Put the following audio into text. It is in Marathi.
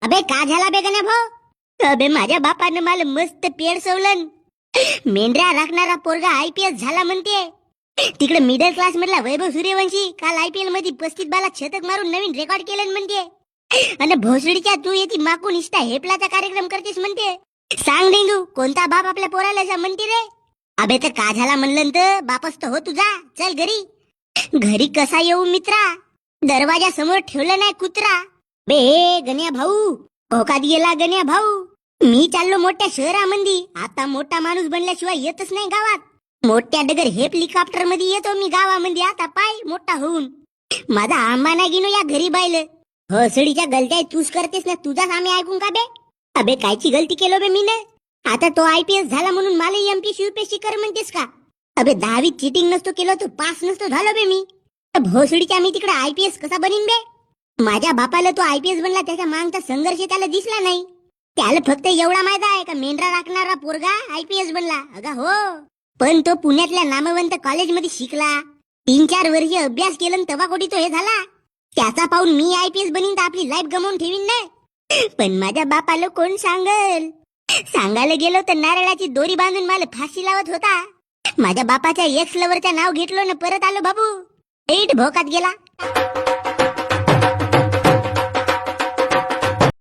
अबे का झाला बे गण्या भाऊ? अबे माझ्या बापानं मला मस्त पेड सवलन. मेंढ्या राखणारा पोरगा IPS झाला म्हणते. तिकडे मिडल क्लास मधला वैभव सूर्यवंशी काल IPL मध्ये 35 बालात शतक मारून नवीन रेकॉर्ड केलं म्हणते. आणि भोसडीच्या तू येती माकून इष्टा हेपलाचा कार्यक्रम करतेस म्हणते. सांग डेंगू कोणता बाप आपल्या पोराला असं म्हणते रे? अबे तर का झाला म्हणलं तर बापच तर हो तुझा. चल घरी. घरी कसा येऊ मित्रा? दरवाजा समोर ठेवलं नाही कुत्रा. बे गण्या भाऊ भोकात गेला गण्या भाऊ. मी चाललो मोठ्या शहरामध्ये. आता मोठा माणूस बनल्याशिवाय येतच नाही गावात. मोठ्या डगर हेलिकॉप्टर मध्ये येतो मी गावामध्ये. आता पाय मोठा होऊन माझा आंबा नाही गिनो या घरी बायले. हसडीच्या गलत्या तूच करतेस ना. तुझाच आम्ही ऐकून का बे? अबे कायची गलती केलो बे मी ना? आता तो IPS झाला म्हणून मला MPSC UPSC कर म्हणतेस का? अबे 10वीत चिटिंग नसतो केलो तर पास नसतो झालो बे मी. भोसडीच्या मी तिकडे IPS कसा बनीन बे? माझ्या बापाला तो IPS बनला त्याच्या मागचा संघर्ष त्याला दिसला नाही. त्याला फक्त एवढा माहित आहे का मेंढरा राखणारा पोरगा IPS बनला. अगा हो. पण तो पुण्यातल्या नामवंत कॉलेजमध्ये शिकला. 3-4 वर्ष अभ्यास केला तेव्हा कोटी तो हे झाला. त्याचा पाहून मी IPS बनीन तर आपली लाईफ गमावून ठेवीन ना. पण माझ्या बापाला कोण सांगल? सांगायला गेलो तर नारळाची दोरी बांधून मला फाशी लावत होता. माझ्या बापाच्या एक्स लवरचं नाव घेतलो ना परत आलो बाबू. एट भोकात गेला.